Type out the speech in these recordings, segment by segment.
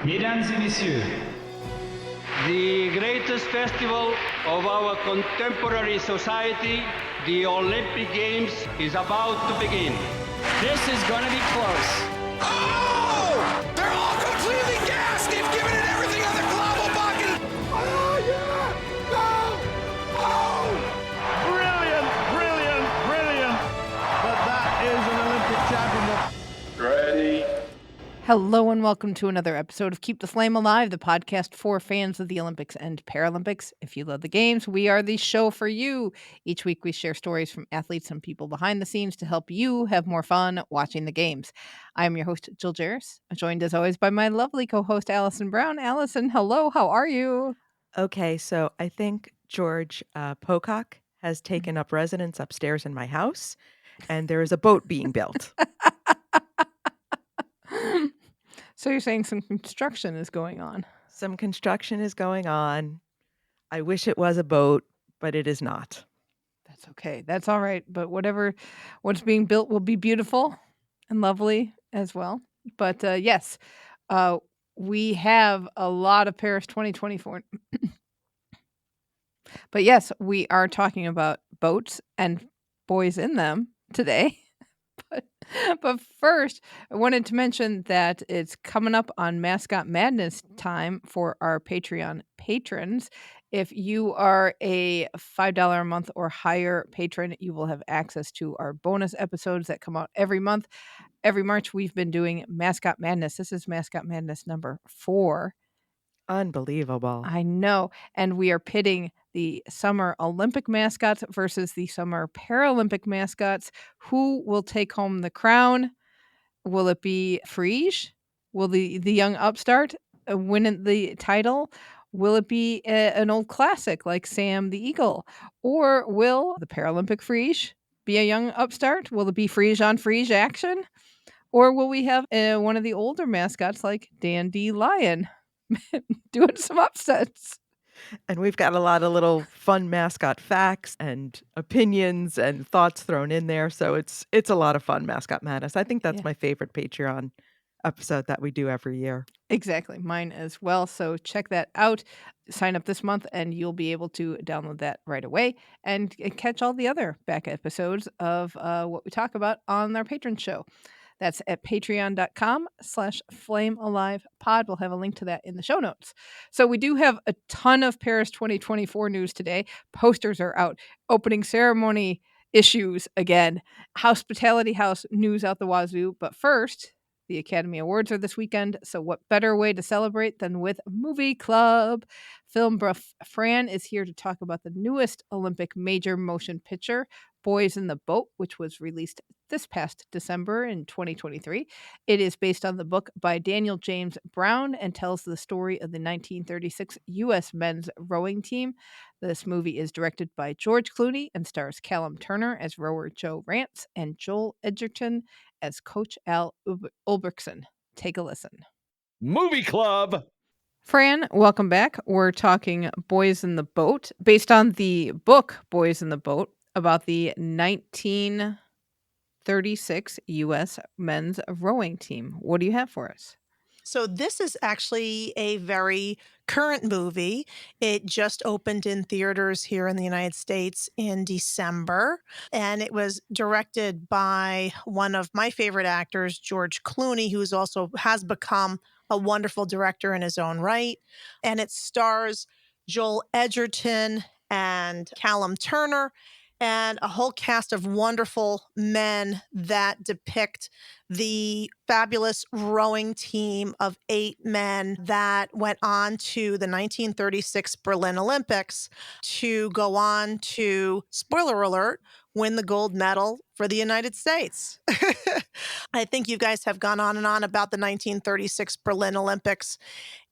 Mesdames et messieurs, the greatest festival of our contemporary society, the Olympic Games, is about to begin. This is going to be close. Oh! They're all completely gassed! They've given it everything on the global bucket! Oh, yeah! Go! Oh! Brilliant, brilliant, brilliant. But that is an Olympic championship. Ready? Hello and welcome to another episode of Keep the Flame Alive, the podcast for fans of the Olympics and Paralympics. If you love the games, we are the show for you. Each week we share stories from athletes and people behind the scenes to help you have more fun watching the games. I am your host, Jill Jaracz, joined as always by my lovely co-host, Alison Brown. Alison, hello, how are you? Okay, so I think George Pocock has taken up residence upstairs in my house, and there is a boat being built. So you're saying some construction is going on? Some construction is going on. I wish it was a boat, but it is not. That's okay. That's all right. But what's being built will be beautiful and lovely as well. But yes, we have a lot of Paris 2024. But yes, we are talking about boats and boys in them today. But first, I wanted to mention that it's coming up on Mascot Madness time for our Patreon patrons. If you are a $5 a month or higher patron, you will have access to our bonus episodes that come out every month. Every March, we've been doing Mascot Madness. This is Mascot Madness number 4. Unbelievable. I know. And we are pitting the Summer Olympic mascots versus the Summer Paralympic mascots. Who will take home the crown? Will it be Frege? Will the young upstart win the title? Will it be an old classic like Sam the Eagle? Or will the Paralympic Frege be a young upstart? Will it be Frege on Frege action? Or will we have one of the older mascots like Dandy Lion doing some upsets? And we've got a lot of little fun mascot facts and opinions and thoughts thrown in there. So it's a lot of fun, Mascot Madness. I think that's my favorite Patreon episode that we do every year. Exactly. Mine as well. So check that out. Sign up this month and you'll be able to download that right away and catch all the other back episodes of what we talk about on our patron show. That's at patreon.com/flamealivepod. We'll have a link to that in the show notes. So we do have a ton of Paris 2024 news today. Posters are out. Opening ceremony issues again. Hospitality House news out the wazoo. But first, the Academy Awards are this weekend, so what better way to celebrate than with Movie Club? Film Buff Fran is here to talk about the newest Olympic major motion picture, Boys in the Boat, which was released this past December in 2023. It is based on the book by Daniel James Brown and tells the story of the 1936 U.S. men's rowing team. This movie is directed by George Clooney and stars Callum Turner as rower Joe Rance and Joel Edgerton as Coach Al Ulbrichtson. Take a listen. Movie Club. Fran, welcome back. We're talking Boys in the Boat, based on the book Boys in the Boat, about the 1936 U.S. men's rowing team. What do you have for us? So this is actually a very current movie. It just opened in theaters here in the United States in December, and it was directed by one of my favorite actors, George Clooney, who's also has become a wonderful director in his own right. And it stars Joel Edgerton and Callum Turner and a whole cast of wonderful men that depict the fabulous rowing team of 8 men that went on to the 1936 Berlin Olympics to go on to, spoiler alert, win the gold medal for the United States. I think you guys have gone on and on about the 1936 Berlin Olympics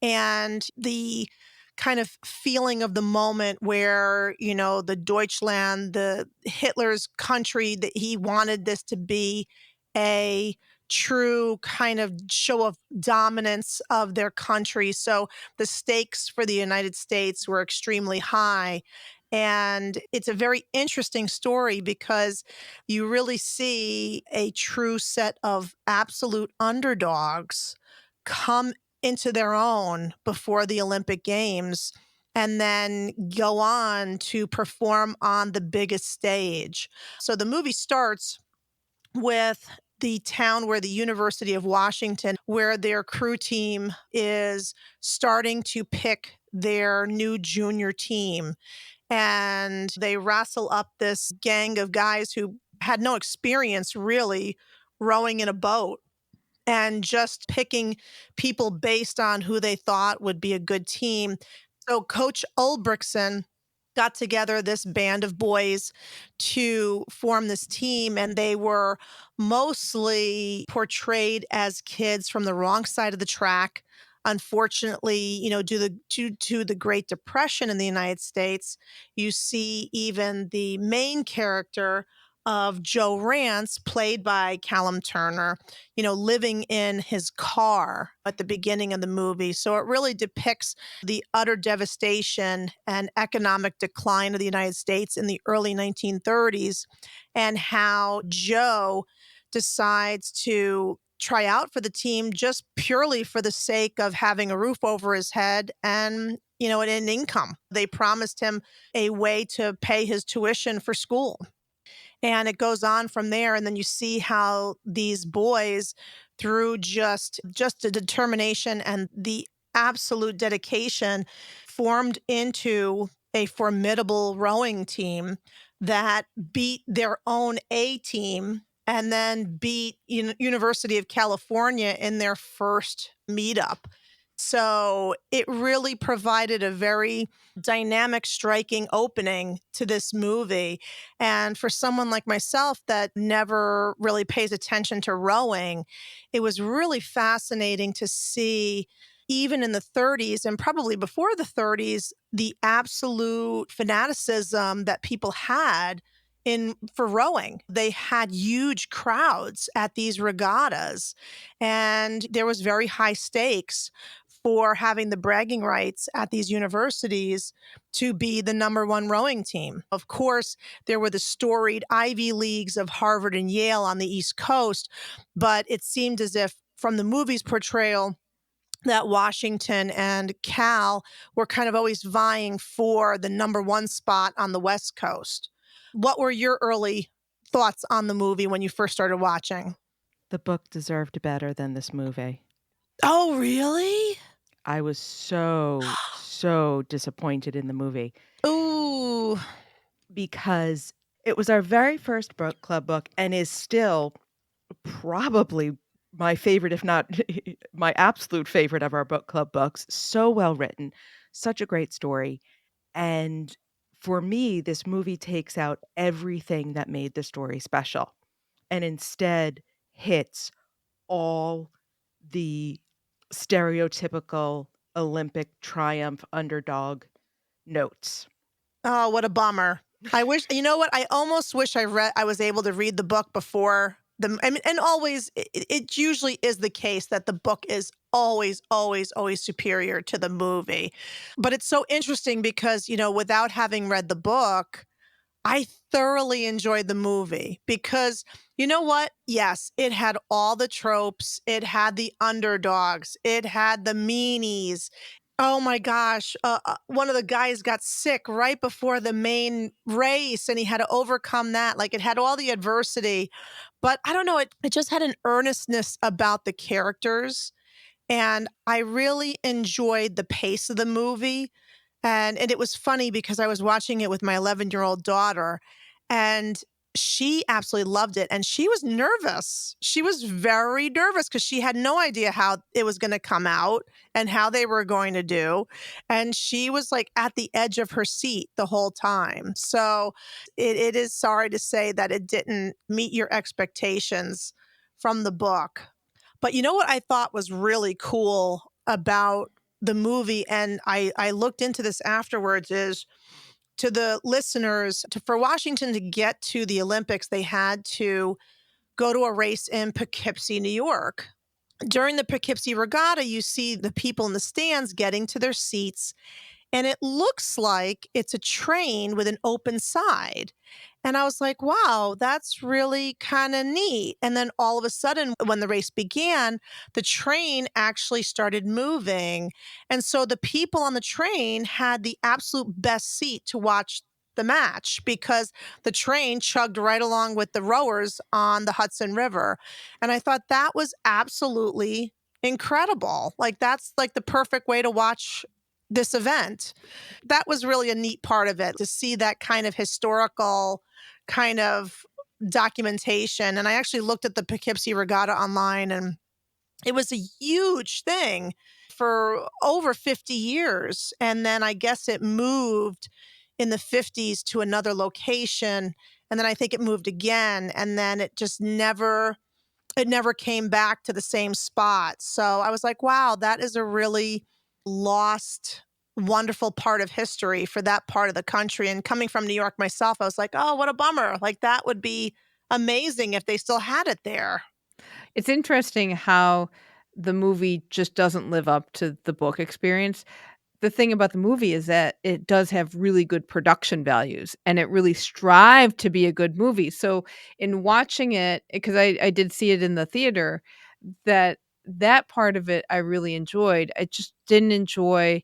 and the kind of feeling of the moment where, you know, the Deutschland, the Hitler's country, that he wanted this to be a true kind of show of dominance of their country. So the stakes for the United States were extremely high. And it's a very interesting story because you really see a true set of absolute underdogs come into their own before the Olympic Games and then go on to perform on the biggest stage. So the movie starts with the town where the University of Washington, where their crew team is starting to pick their new junior team. And they wrestle up this gang of guys who had no experience really rowing in a boat and just picking people based on who they thought would be a good team. So Coach Ulbrichtson got together this band of boys to form this team, and they were mostly portrayed as kids from the wrong side of the track. Unfortunately, due to the Great Depression in the United States, you see even the main character of Joe Rance, played by Callum Turner, living in his car at the beginning of the movie. So it really depicts the utter devastation and economic decline of the United States in the early 1930s and how Joe decides to try out for the team just purely for the sake of having a roof over his head and, an income. They promised him a way to pay his tuition for school. And it goes on from there. And then you see how these boys, through just the determination and the absolute dedication, formed into a formidable rowing team that beat their own A team and then beat University of California in their first meetup. So it really provided a very dynamic, striking opening to this movie. And for someone like myself that never really pays attention to rowing, it was really fascinating to see, even in the 30s and probably before the 30s, the absolute fanaticism that people had for rowing. They had huge crowds at these regattas, and there was very high stakes for having the bragging rights at these universities to be the number one rowing team. Of course, there were the storied Ivy Leagues of Harvard and Yale on the East Coast, but it seemed as if from the movie's portrayal that Washington and Cal were kind of always vying for the number one spot on the West Coast. What were your early thoughts on the movie when you first started watching? The book deserved better than this movie. Oh, really? I was so disappointed in the movie. Ooh. Because it was our very first book club book and is still probably my favorite, if not my absolute favorite of our book club books. So well written, such a great story. And for me, this movie takes out everything that made the story special and instead hits all the stereotypical Olympic triumph underdog notes. Oh, what a bummer. I wish, you know what? I almost wish I was able to read the book before and always, it usually is the case that the book is always superior to the movie. But it's so interesting because, without having read the book, I thoroughly enjoyed the movie because you know what? Yes, it had all the tropes. It had the underdogs. It had the meanies. Oh my gosh. One of the guys got sick right before the main race and he had to overcome that. Like it had all the adversity, but I don't know. It just had an earnestness about the characters. And I really enjoyed the pace of the movie. And it was funny because I was watching it with my 11-year-old daughter and she absolutely loved it. And she was nervous. She was very nervous because she had no idea how it was going to come out and how they were going to do. And she was like at the edge of her seat the whole time. So it is sorry to say that it didn't meet your expectations from the book. But you know what I thought was really cool about the movie, and I looked into this afterwards, is to the listeners, for Washington to get to the Olympics, they had to go to a race in Poughkeepsie, New York. During the Poughkeepsie Regatta, you see the people in the stands getting to their seats, and it looks like it's a train with an open side. And I was like, wow, that's really kind of neat. And then all of a sudden, when the race began, the train actually started moving. And so the people on the train had the absolute best seat to watch the match because the train chugged right along with the rowers on the Hudson River. And I thought that was absolutely incredible. Like, that's like the perfect way to watch this event. That was really a neat part of it, to see that kind of historical kind of documentation. And I actually looked at the Poughkeepsie Regatta online, and it was a huge thing for over 50 years. And then I guess it moved in the 50s to another location. And then I think it moved again. And then it never came back to the same spot. So I was like, wow, that is a really lost, wonderful part of history for that part of the country. And coming from New York myself, I was like, oh, what a bummer. Like, that would be amazing if they still had it there. It's interesting how the movie just doesn't live up to the book experience. The thing about the movie is that it does have really good production values, and it really strived to be a good movie. So in watching it, because I did see it in the theater, that part of it I really enjoyed. I just didn't enjoy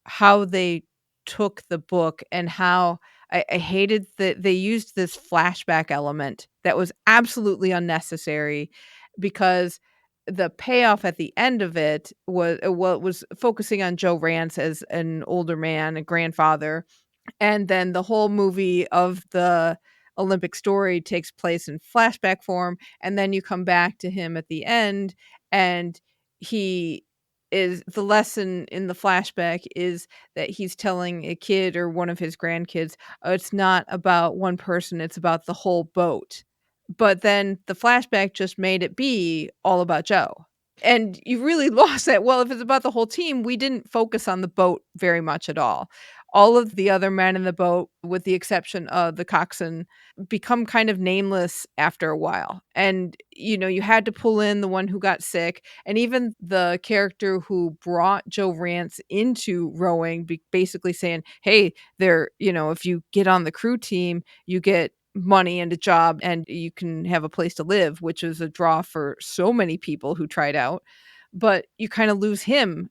how they took the book, and how I hated that they used this flashback element that was absolutely unnecessary, because the payoff at the end of it was, well, it was focusing on Joe Rance as an older man, a grandfather, and then the whole movie of the Olympic story takes place in flashback form, and then you come back to him at the end, and he is the lesson in the flashback is that he's telling a kid or one of his grandkids, "Oh, it's not about one person, it's about the whole boat." But then the flashback just made it be all about Joe. And you really lost that. Well, if it's about the whole team, we didn't focus on the boat very much at all. All of the other men in the boat, with the exception of the coxswain, become kind of nameless after a while. And, you had to pull in the one who got sick. And even the character who brought Joe Rance into rowing, basically saying, hey, if you get on the crew team, you get money and a job, and you can have a place to live, which is a draw for so many people who tried out. But you kind of lose him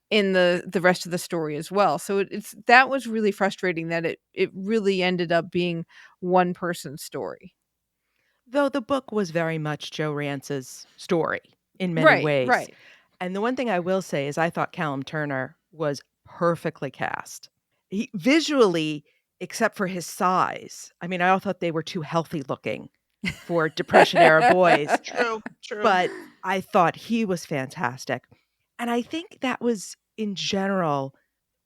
in the rest of the story as well. So it's that was really frustrating, that it really ended up being one person's story. Though the book was very much Joe Rance's story in many Right, ways. right. And the one thing I will say is I thought Callum Turner was perfectly cast. He visually, except for his size, I mean, I all thought they were too healthy looking for Depression era boys, True, true. but I thought he was fantastic. And I think that was in general,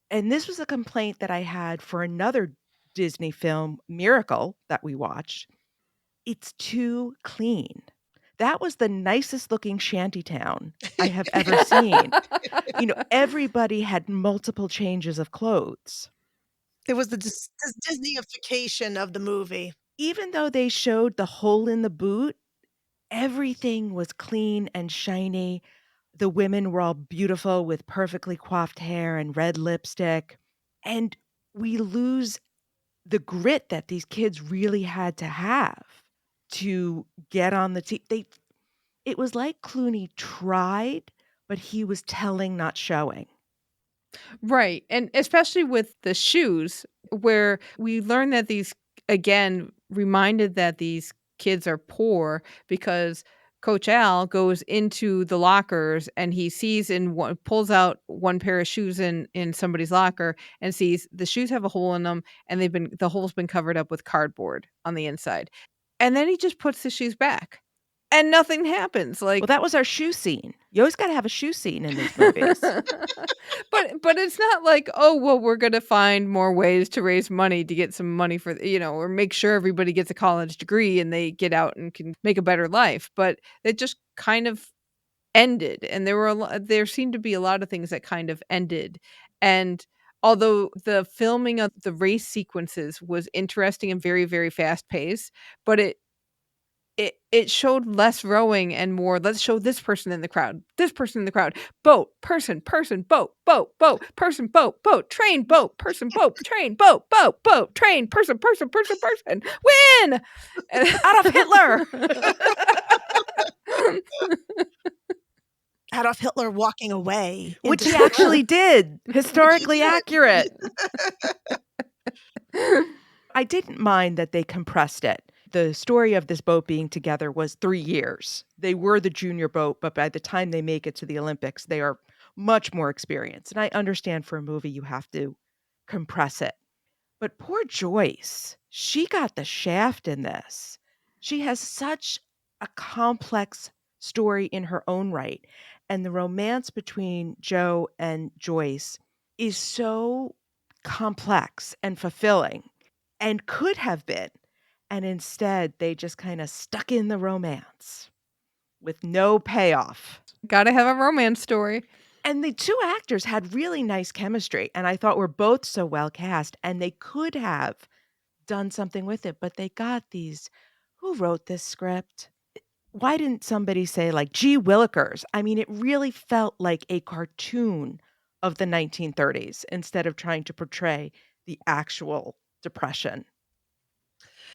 and this was a complaint that I had for another Disney film, Miracle, that we watched. It's too clean. That was the nicest looking shantytown I have ever seen. Everybody had multiple changes of clothes. It was the Disneyification of the movie. Even though they showed the hole in the boot, everything was clean and shiny. The women were all beautiful with perfectly coiffed hair and red lipstick. And we lose the grit that these kids really had to have to get on the team. It was like Clooney tried, but he was telling, not showing. Right. And especially with the shoes, where we learned that these, again, reminded that these kids are poor, because Coach Al goes into the lockers, and he sees pulls out one pair of shoes in somebody's locker, and sees the shoes have a hole in them, and the hole's been covered up with cardboard on the inside. And then he just puts the shoes back, and nothing happens. Well, that was our shoe scene. You always got to have a shoe scene in these movies. But it's not like, oh, well, we're going to find more ways to raise money to get some money for, or make sure everybody gets a college degree and they get out and can make a better life. But it just kind of ended. And there seemed to be a lot of things that kind of ended. And although the filming of the race sequences was interesting and very, very fast paced, but it showed less rowing and more, let's show this person in the crowd, this person in the crowd, boat, person, boat, person, boat, train, boat, person, boat, train, boat, train, person, win! Adolf Hitler! Adolf Hitler walking away. Which he actually did. Historically accurate. I didn't mind that they compressed it. The story of this boat being together was 3 years. They were the junior boat, but by the time they make it to the Olympics, they are much more experienced. And I understand for a movie, you have to compress it. But poor Joyce, she got the shaft in this. She has such a complex story in her own right. And the romance between Joe and Joyce is so complex and fulfilling and could have been. And instead, they just kind of stuck in the romance with no payoff. Gotta have a romance story. And the two actors had really nice chemistry, and I thought were both so well cast, and they could have done something with it, but they got these, who wrote this script? Why didn't somebody say like G. Willikers? I mean, it really felt like a cartoon of the 1930s instead of trying to portray the actual Depression.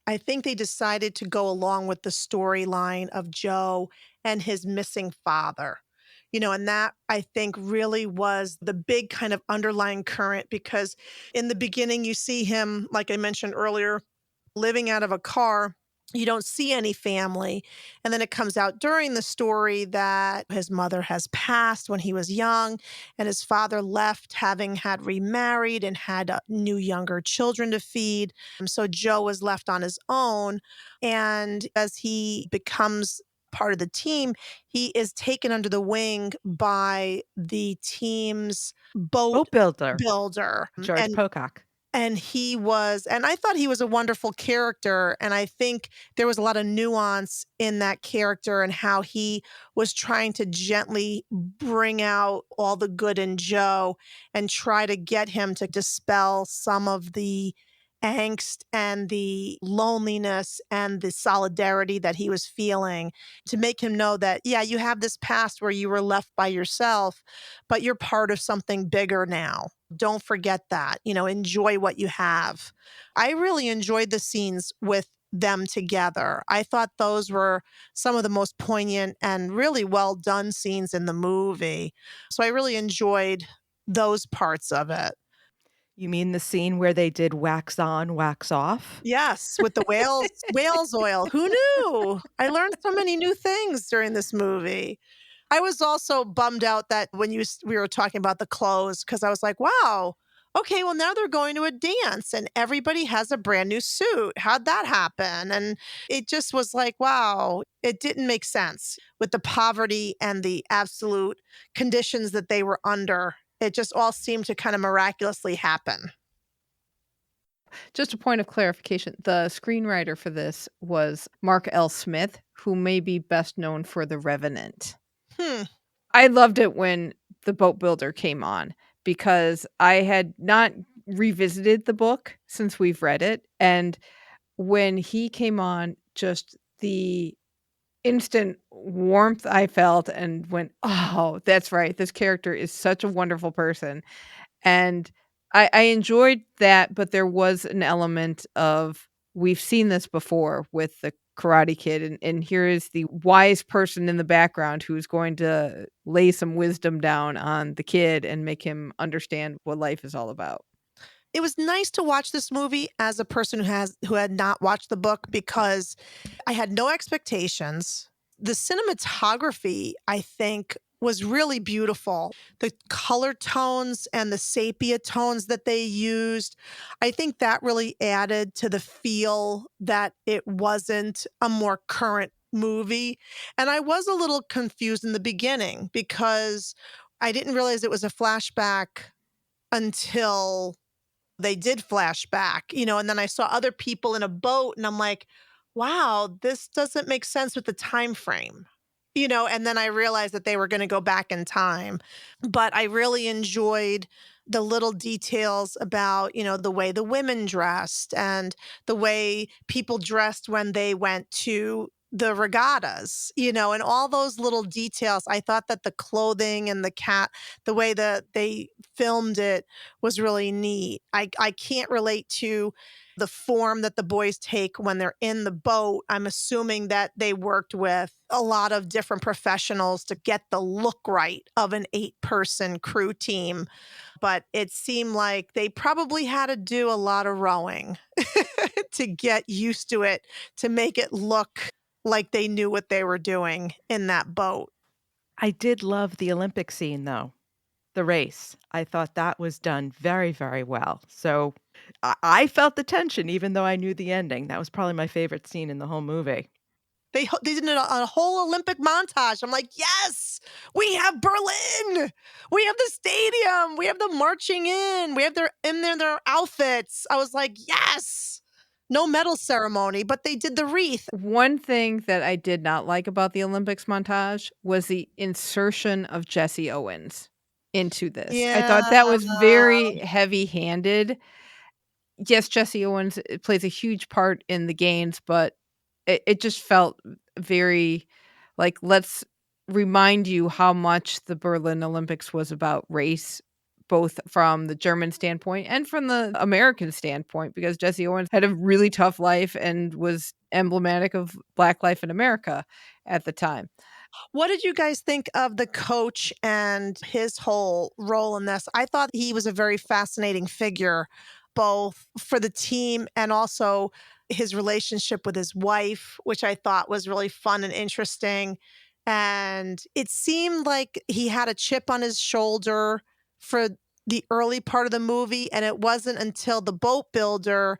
I think they decided to go along with the storyline of Joe and his missing father. And that I think really was the big kind of underlying current, because in the beginning, you see him, like I mentioned earlier, living out of a car. You don't see any family. And then it comes out during the story that his mother has passed when he was young, and his father left having had remarried and had new younger children to feed. So Joe was left on his own. And as he becomes part of the team, he is taken under the wing by the team's boat builder, builder, George Pocock. And I thought he was a wonderful character. And I think there was a lot of nuance in that character and how he was trying to gently bring out all the good in Joe and try to get him to dispel some of the angst and the loneliness and the solidarity that he was feeling, to make him know that, yeah, you have this past where you were left by yourself, but you're part of something bigger now. Don't forget that, enjoy what you have. I really enjoyed the scenes with them together. I thought those were some of the most poignant and really well done scenes in the movie. So I really enjoyed those parts of it. You mean the scene where they did wax on, wax off? Yes, with the whale's oil. Who knew? I learned so many new things during this movie. I was also bummed out that when we were talking about the clothes, because I was like, wow, okay, well, now they're going to a dance and everybody has a brand new suit. How'd that happen? And it just was like, wow, it didn't make sense with the poverty and the absolute conditions that they were under. It just all seemed to kind of miraculously happen. Just a point of clarification. The screenwriter for this was Mark L. Smith, who may be best known for The Revenant. I loved it when the boat builder came on, because I had not revisited the book since we've read it. And when he came on, just the instant warmth I felt and went, oh, that's right. This character is such a wonderful person. And I enjoyed that, but there was an element of, we've seen this before with the Karate Kid, and here is the wise person in the background who's going to lay some wisdom down on the kid and make him understand what life is all about. It was nice to watch this movie as a person who had not watched the book, because I had no expectations. The cinematography, I think, was really beautiful. The color tones and the sepia tones that they used, I think that really added to the feel that it wasn't a more current movie. And I was a little confused in the beginning because I didn't realize it was a flashback until they did flashback, and then I saw other people in a boat and I'm like, wow, this doesn't make sense with the time frame. And then I realized that they were going to go back in time. But I really enjoyed the little details about, the way the women dressed and the way people dressed when they went to the regattas, and all those little details. I thought that the clothing and the way that they filmed it was really neat. I can't relate to the form that the boys take when they're in the boat. I'm assuming that they worked with a lot of different professionals to get the look right of an 8-person crew team. But it seemed like they probably had to do a lot of rowing to get used to it, to make it look like they knew what they were doing in that boat. I did love the Olympic scene, though. The race. I thought that was done very, very well. So I felt the tension, even though I knew the ending. That was probably my favorite scene in the whole movie. They did a whole Olympic montage. I'm like, yes, we have Berlin. We have the stadium. We have the marching in. We have their outfits. I was like, yes. No medal ceremony, but they did the wreath. One thing that I did not like about the Olympics montage was the insertion of Jesse Owens into this. I thought that was very heavy-handed. Yes, Jesse Owens plays a huge part in the games, but it just felt very like, let's remind you how much the Berlin Olympics was about race, both from the German standpoint and from the American standpoint, because Jesse Owens had a really tough life and was emblematic of Black life in America at the time. What did you guys think of the coach and his whole role in this? I thought he was a very fascinating figure, both for the team and also his relationship with his wife, which I thought was really fun and interesting. And it seemed like he had a chip on his shoulder for the early part of the movie. And it wasn't until the boat builder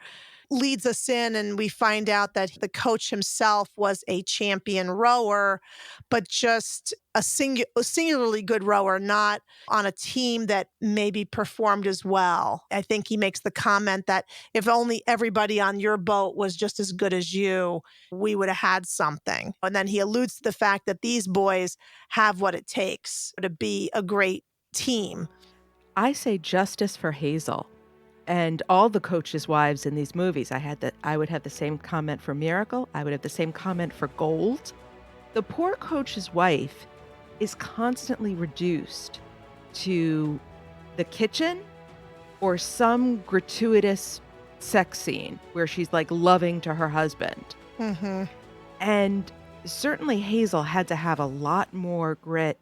leads us in and we find out that the coach himself was a champion rower, but just a singularly good rower, not on a team that maybe performed as well. I think he makes the comment that if only everybody on your boat was just as good as you, we would have had something. And then he alludes to the fact that these boys have what it takes to be a great team. I say justice for Hazel. And all the coaches' wives in these movies, I would have the same comment for Miracle. I would have the same comment for Gold. The poor coach's wife is constantly reduced to the kitchen or some gratuitous sex scene where she's like loving to her husband. Mm-hmm. And certainly Hazel had to have a lot more grit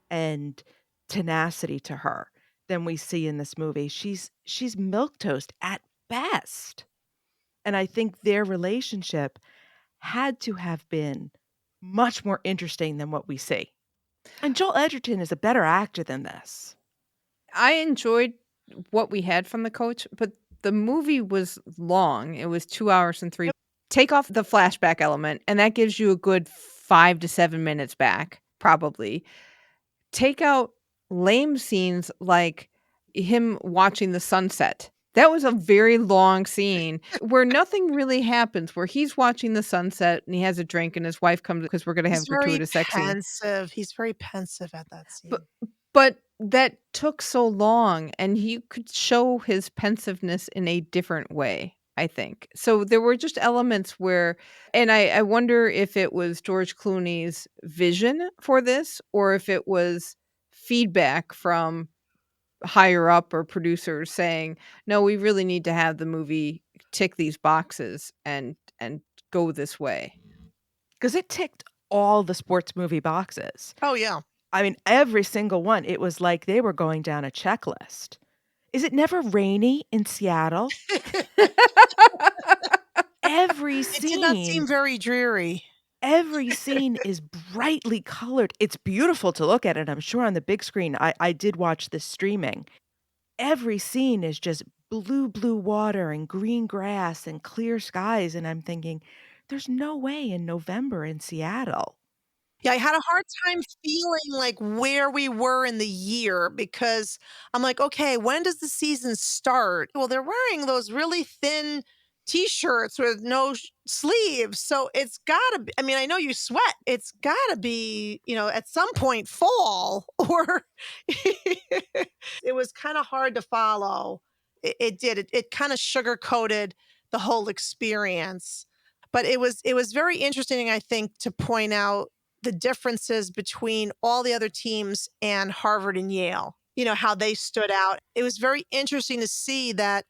and tenacity to her than we see in this movie. She's milquetoast at best. And I think their relationship had to have been much more interesting than what we see. And Joel Edgerton is a better actor than this. I enjoyed what we had from the coach, but the movie was long. It was 2 hours and 3. Take off the flashback element, and that gives you a good 5 to 7 minutes back, probably. Take out lame scenes like him watching the sunset. That was a very long scene where nothing really happens, where he's watching the sunset and he has a drink and his wife comes because we're going to have gratuitous sex scene. He's very pensive at that scene. But that took so long, and he could show his pensiveness in a different way, I think. So there were just elements where, and I wonder if it was George Clooney's vision for this or if it was feedback from higher up or producers saying, no, we really need to have the movie tick these boxes and go this way. Because it ticked all the sports movie boxes. Oh, yeah. I mean, every single one. It was like they were going down a checklist. Is it never rainy in Seattle? Every scene. It did not seem very dreary. Every scene is brightly colored. It's beautiful to look at it. I'm sure on the big screen. I did watch this streaming. Every scene is just blue water and green grass and clear skies. And I'm thinking, there's no way in November in Seattle. Yeah, I had a hard time feeling like where we were in the year because I'm like, okay, when does the season start? Well, they're wearing those really thin T-shirts with no sleeves. So it's gotta be, I mean, I know you sweat. It's gotta be, at some point fall or it was kind of hard to follow. It did. It kind of sugar-coated the whole experience. But it was very interesting, I think, to point out the differences between all the other teams and Harvard and Yale, how they stood out. It was very interesting to see that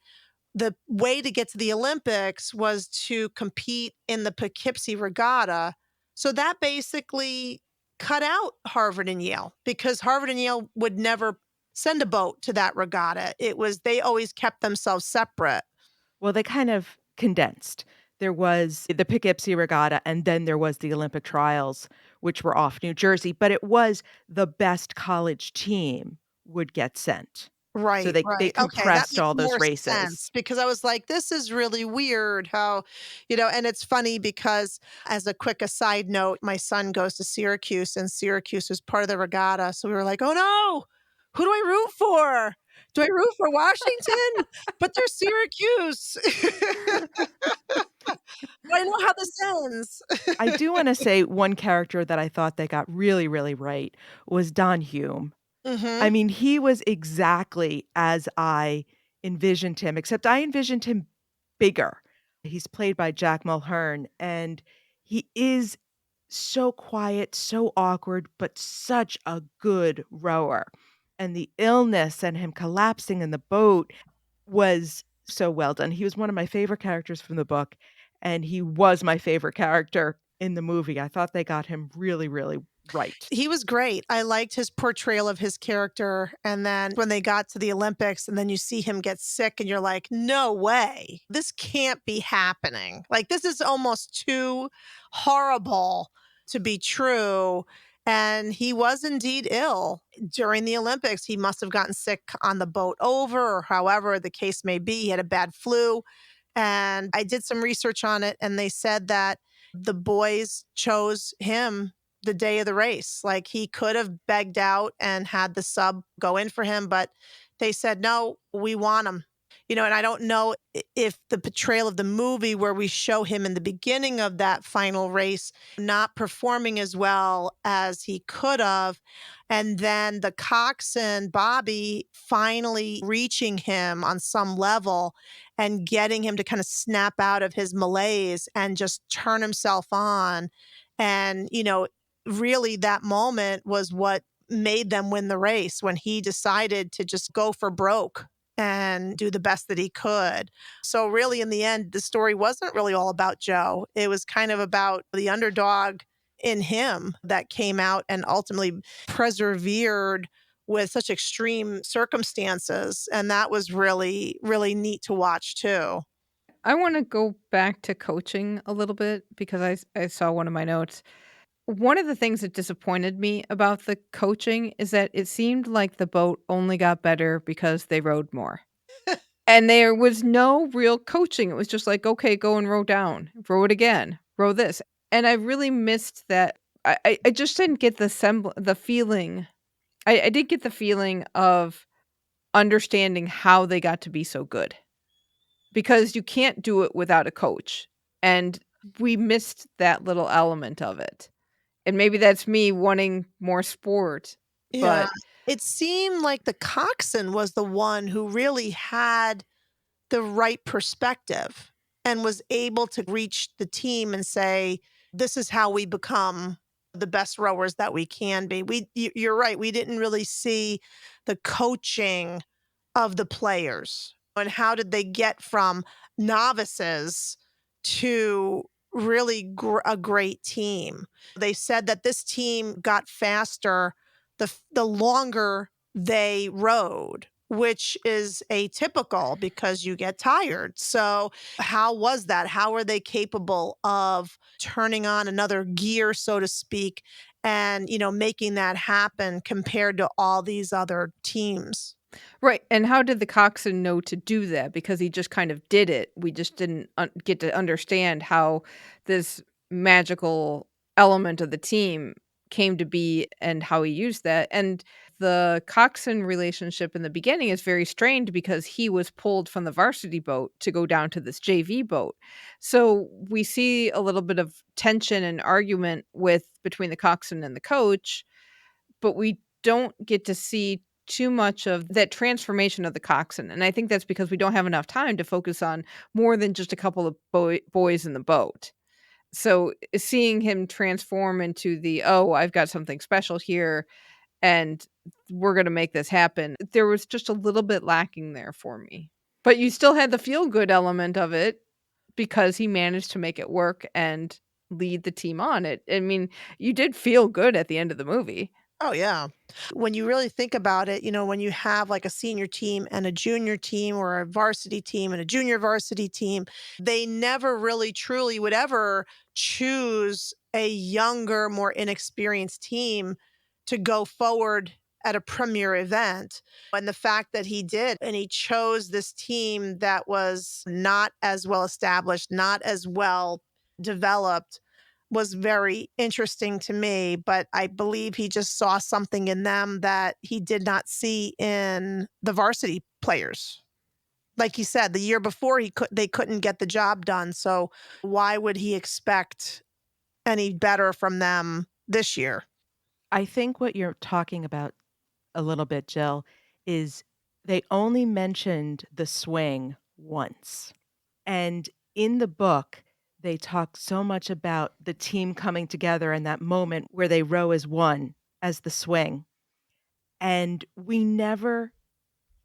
the way to get to the Olympics was to compete in the Poughkeepsie Regatta. So that basically cut out Harvard and Yale, because Harvard and Yale would never send a boat to that regatta. They always kept themselves separate. Well, they kind of condensed. There was the Poughkeepsie Regatta, and then there was the Olympic trials, which were off New Jersey, but it was the best college team would get sent. So Right, they right. Okay, that compressed makes all those more races. sense, because I was like, this is really weird how, and it's funny because, as a quick aside note, my son goes to Syracuse, and Syracuse was part of the regatta. So we were like, oh no, who do I root for? Do I root for Washington? But they're Syracuse. I know how this ends. I do wanna say one character that I thought they got really, really right was Don Hume. I Hmm. mean, he was exactly as I envisioned him, except I envisioned him bigger. He's played by Jack Mulhern, and he is so quiet, so awkward, but such a good rower. And the illness and him collapsing in the boat was so well done. He was one of my favorite characters from the book, and he was my favorite character in the movie. I thought they got him really, really right. He was great. I liked his portrayal of his character. And then when they got to the Olympics and then you see him get sick and you're like, no way, this can't be happening. Like, this is almost too horrible to be true. And he was indeed ill during the Olympics. He must have gotten sick on the boat over, or however the case may be. He had a bad flu. And I did some research on it, and they said that the boys chose him the day of the race. Like, he could have begged out and had the sub go in for him, but they said, no, we want him. And I don't know if the portrayal of the movie where we show him in the beginning of that final race not performing as well as he could have, and then the coxswain, Bobby, finally reaching him on some level and getting him to kind of snap out of his malaise and just turn himself on. And, really that moment was what made them win the race, when he decided to just go for broke and do the best that he could. So really, in the end, the story wasn't really all about Joe. It was kind of about the underdog in him that came out and ultimately persevered with such extreme circumstances. And that was really, really neat to watch too. I want to go back to coaching a little bit because I saw one of my notes. One of the things that disappointed me about the coaching is that it seemed like the boat only got better because they rowed more. And there was no real coaching. It was just like, okay, go and row down, row it again, row this. And I really missed that. I just didn't get the feeling. I did get the feeling of understanding how they got to be so good, because you can't do it without a coach. And we missed that little element of it. And maybe that's me wanting more sport, Yeah. but It seemed like the coxswain was the one who really had the right perspective and was able to reach the team and say, this is how we become the best rowers that we can be. You're right. We didn't really see the coaching of the players, and how did they get from novices to really a great team. They said that this team got faster the longer they rowed, which is atypical because you get tired. So how was that? How were they capable of turning on another gear, so to speak, and, making that happen compared to all these other teams? right. And how did the coxswain know to do that? Because he just kind of did it. We just didn't get to understand how this magical element of the team came to be and how he used that. And the coxswain relationship in the beginning is very strained because he was pulled from the varsity boat to go down to this JV boat. So we see a little bit of tension and argument between the coxswain and the coach, but we don't get to see too much of that transformation of the coxswain. And I think that's because we don't have enough time to focus on more than just a couple of boys in the boat. So seeing him transform into oh, I've got something special here and we're going to make this happen. There was just a little bit lacking there for me. But you still had the feel good element of it because he managed to make it work and lead the team on it. I mean, you did feel good at the end of the movie. Oh, yeah. When you really think about it, when you have like a senior team and a junior team or a varsity team and a junior varsity team, they never really truly would ever choose a younger, more inexperienced team to go forward at a premier event. And the fact that he did, and he chose this team that was not as well established, not as well developed, was very interesting to me, but I believe he just saw something in them that he did not see in the varsity players. Like he said, the year before they couldn't get the job done, so why would he expect any better from them this year? I think what you're talking about a little bit, Jill, is they only mentioned the swing once. And in the book, they talk so much about the team coming together and that moment where they row as one as the swing. And we never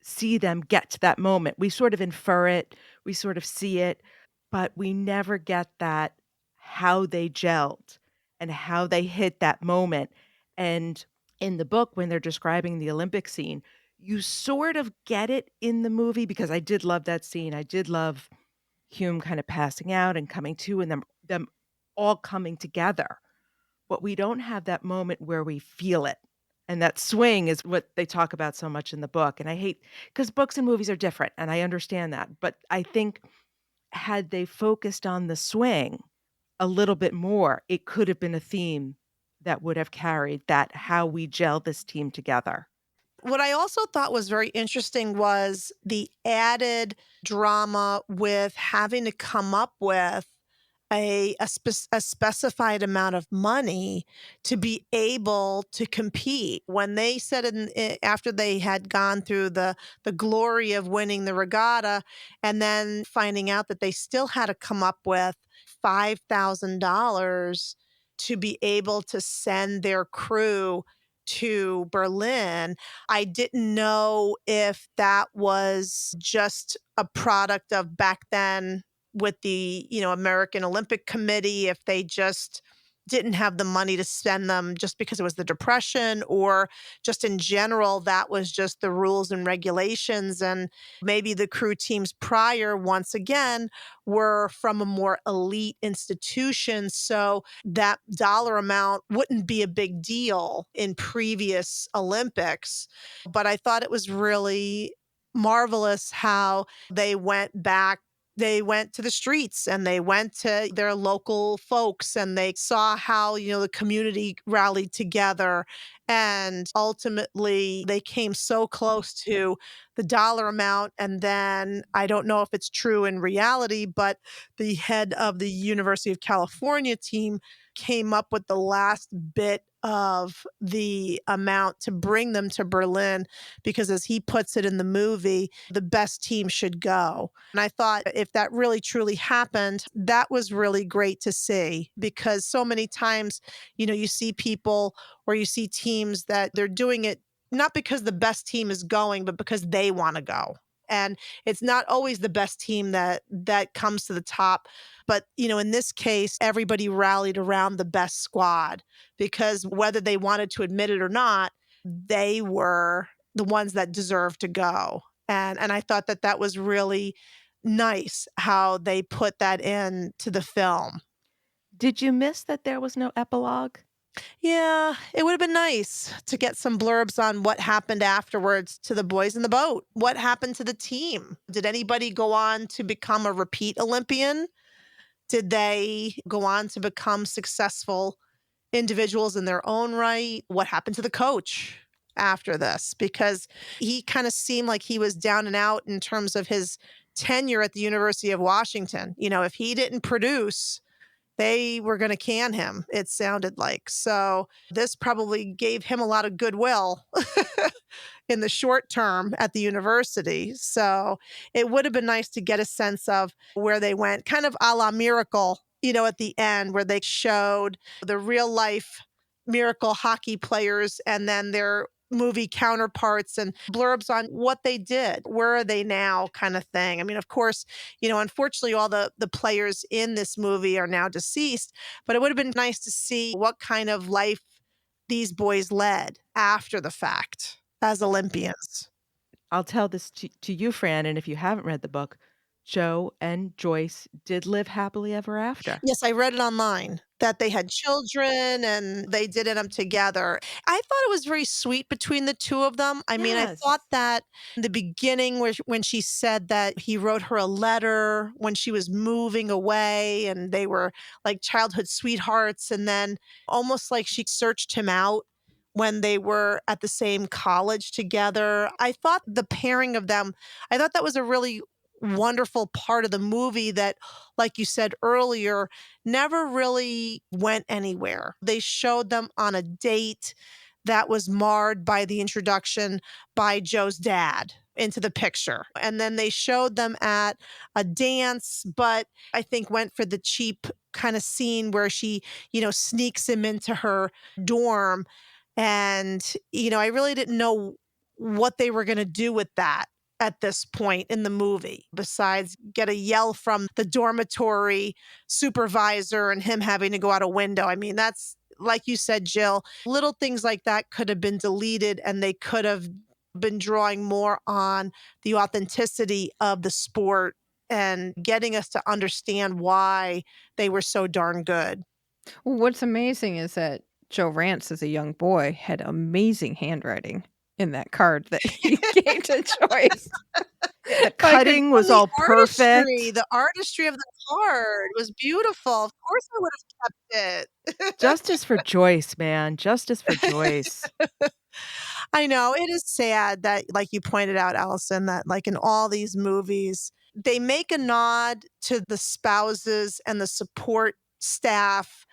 see them get to that moment. We sort of infer it, we sort of see it, but we never get that how they gelled and how they hit that moment. And in the book, when they're describing the Olympic scene, you sort of get it in the movie because I did love that scene. I did love Hume kind of passing out and coming to and them all coming together. But we don't have that moment where we feel it. And that swing is what they talk about so much in the book. And I hate because books and movies are different, and I understand that. But I think had they focused on the swing a little bit more, it could have been a theme that would have carried that how we gel this team together. What I also thought was very interesting was the added drama with having to come up with a specified amount of money to be able to compete. When they said after they had gone through the glory of winning the regatta and then finding out that they still had to come up with $5,000 to be able to send their crew to Berlin, I didn't know if that was just a product of back then with the, American Olympic Committee, if they just didn't have the money to spend them just because it was the Depression, or just in general, that was just the rules and regulations. And maybe the crew teams prior, once again, were from a more elite institution. So that dollar amount wouldn't be a big deal in previous Olympics. But I thought it was really marvelous how they went back. They went to the streets and they went to their local folks and they saw how, the community rallied together. And ultimately, they came so close to the dollar amount. And then I don't know if it's true in reality, but the head of the University of California team came up with the last bit of the amount to bring them to Berlin because, as he puts it in the movie, the best team should go. And I thought if that really truly happened, that was really great to see, because so many times, you see people or you see teams that they're doing it not because the best team is going, but because they want to go. And it's not always the best team that comes to the top. But, in this case, everybody rallied around the best squad because whether they wanted to admit it or not, they were the ones that deserved to go. And I thought that was really nice how they put that into the film. Did you miss that there was no epilogue? Yeah, it would have been nice to get some blurbs on what happened afterwards to the boys in the boat. What happened to the team? Did anybody go on to become a repeat Olympian? Did they go on to become successful individuals in their own right? What happened to the coach after this? Because he kind of seemed like he was down and out in terms of his tenure at the University of Washington. If he didn't produce, they were going to can him, it sounded like. So this probably gave him a lot of goodwill in the short term at the university. So it would have been nice to get a sense of where they went, kind of a la Miracle at the end where they showed the real life miracle hockey players and then their movie counterparts and blurbs on what they did. Where are they now kind of thing. I mean, of course, unfortunately, all the players in this movie are now deceased, but it would have been nice to see what kind of life these boys led after the fact as Olympians. I'll tell this to you, Fran, and if you haven't read the book, Joe and Joyce did live happily ever after. Yes, I read it online that they had children and they did them together. I thought it was very sweet between the two of them. I mean, I thought Yes. that in the beginning when she said that he wrote her a letter when she was moving away and they were like childhood sweethearts, and then almost like she searched him out when they were at the same college together. I thought the pairing of them, I thought that was a really wonderful part of the movie that, like you said earlier, never really went anywhere. They showed them on a date that was marred by the introduction by Joe's dad into the picture. And then they showed them at a dance, but I think went for the cheap kind of scene where she, sneaks him into her dorm. And, I really didn't know what they were going to do with that at this point in the movie, besides get a yell from the dormitory supervisor and him having to go out a window. I mean, that's like you said, Jill, little things like that could have been deleted and they could have been drawing more on the authenticity of the sport and getting us to understand why they were so darn good. Well, what's amazing is that Joe Rance, as a young boy, had amazing handwriting in that card that he gave to Joyce. The cutting was all perfect. The artistry of the card was beautiful. Of course I would have kept it. Justice for Joyce, man. Justice for Joyce. I know. It is sad that, like you pointed out, Allison, that like in all these movies, they make a nod to the spouses and the support staff,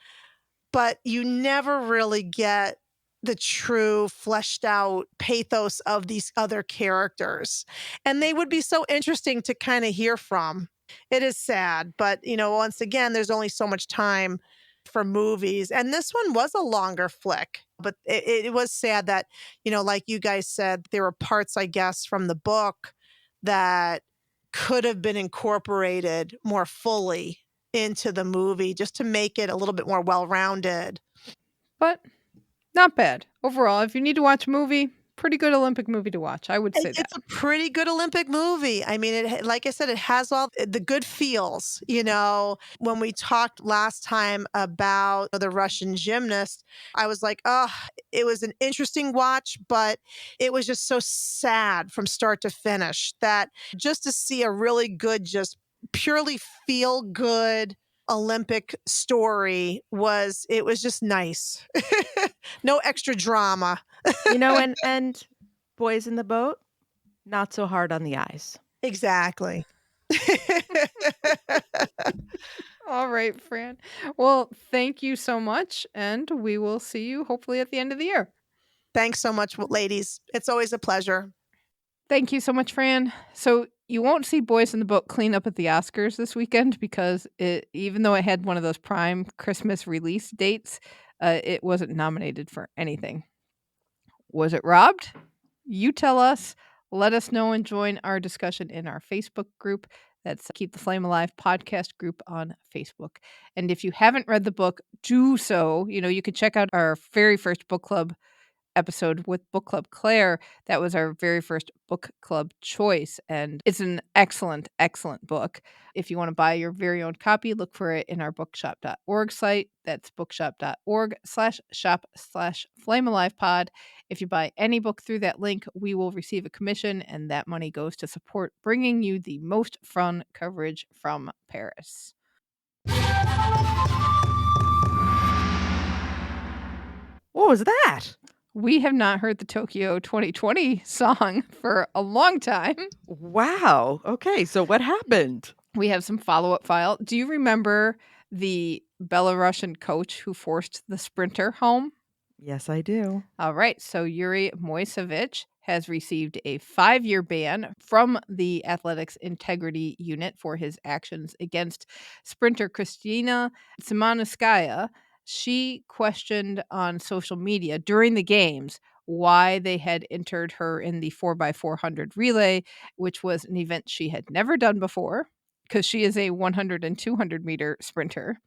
but you never really get the true fleshed out pathos of these other characters. And they would be so interesting to kind of hear from. It is sad, but once again, there's only so much time for movies. And this one was a longer flick, but it was sad that, like you guys said, there were parts, I guess, from the book that could have been incorporated more fully into the movie just to make it a little bit more well-rounded. But not bad. Overall, if you need to watch a movie, pretty good Olympic movie to watch. I would say that. It's a pretty good Olympic movie. I mean, like I said, it has all the good feels. When we talked last time about the Russian gymnast, I was like, oh, it was an interesting watch, but it was just so sad from start to finish that just to see a really good, just purely feel good Olympic story was just nice. No extra drama. And Boys in the Boat, not so hard on the eyes. Exactly. All right, Fran. Well, thank you so much, and we will see you hopefully at the end of the year. Thanks so much, ladies. It's always a pleasure. Thank you so much, Fran. So you won't see Boys in the Boat clean up at the Oscars this weekend because even though it had one of those prime Christmas release dates, it wasn't nominated for anything. Was it robbed? You tell us. Let us know and join our discussion in our Facebook group. That's Keep the Flame Alive podcast group on Facebook. And if you haven't read the book, do so. You could check out our very first book club episode with Book Club Claire. That was our very first book club choice, and it's an excellent book. If you want to buy your very own copy, look for it in our bookshop.org site. That's bookshop.org/shop/flamealivepod. If you buy any book through that link, we will receive a commission, and that money goes to support bringing you the most fun coverage from Paris. What was that? We have not heard the Tokyo 2020 song for a long time. Wow. Okay, so what happened? We have some follow-up file. Do you remember the Belarusian coach who forced the sprinter home? Yes, I do. All right. So Yuri Moisevich has received a 5-year ban from the Athletics Integrity Unit for his actions against sprinter Kristina Simanskaya. She questioned on social media during the games why they had entered her in the 4x400 relay, which was an event she had never done before because she is a 100 and 200 meter sprinter.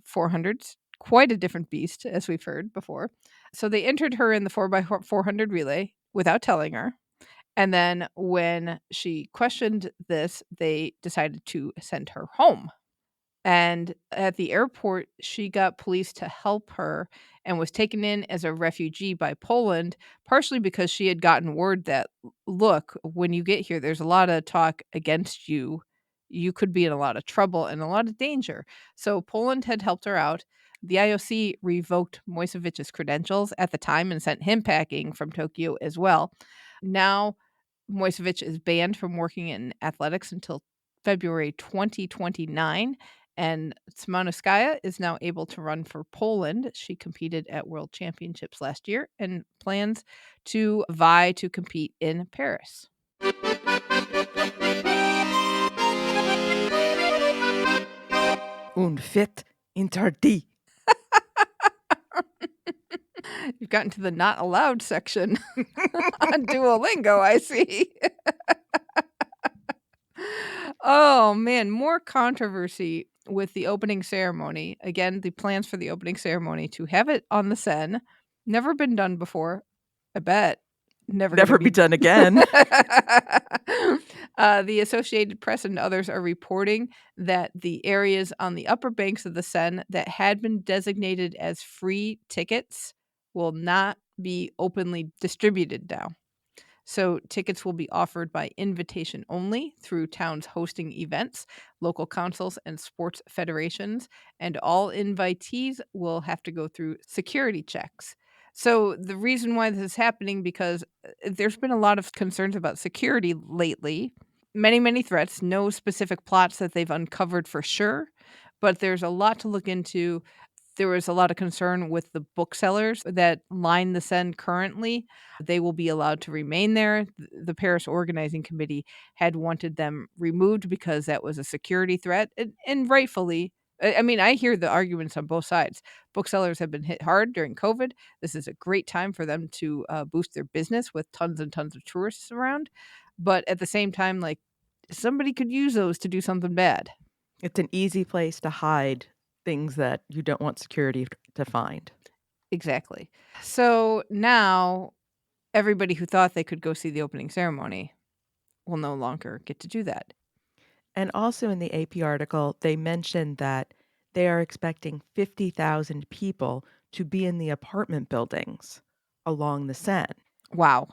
400's quite a different beast, as we've heard before. So they entered her in the 4x400 relay without telling her. And then when she questioned this, they decided to send her home. And at the airport, she got police to help her and was taken in as a refugee by Poland, partially because she had gotten word that, look, when you get here, there's a lot of talk against you. You could be in a lot of trouble and a lot of danger. So Poland had helped her out. The IOC revoked Moisevich's credentials at the time and sent him packing from Tokyo as well. Now, Moisevich is banned from working in athletics until February 2029. And Smanowskaya is now able to run for Poland. She competed at World Championships last year and plans to vie to compete in Paris. Un fit interdit. You've gotten to the not allowed section on Duolingo, I see. Oh, man, more controversy with the opening ceremony. Again, the plans for the opening ceremony to have it on the Seine. Never been done before. I bet. Never Never gonna be done again. The Associated Press and others are reporting that the areas on the upper banks of the Seine that had been designated as free tickets will not be openly distributed now. So tickets will be offered by invitation only through towns hosting events, local councils, and sports federations, and all invitees will have to go through security checks. So the reason why this is happening because there's been a lot of concerns about security lately. Many threats, no specific plots that they've uncovered for sure, but there's a lot to look into. There was a lot of concern with the booksellers that line the Seine currently. They will be allowed to remain there. The Paris Organizing Committee had wanted them removed because that was a security threat, and rightfully. I mean, I hear the arguments on both sides. Booksellers have been hit hard during COVID. This is a great time for them to boost their business with tons and tons of tourists around. But at the same time, like, somebody could use those to do something bad. It's an easy place to hide things that you don't want security to find. Exactly. So now everybody who thought they could go see the opening ceremony will no longer get to do that. And also in the AP article, they mentioned that they are expecting 50,000 people to be in the apartment buildings along the Seine. Wow.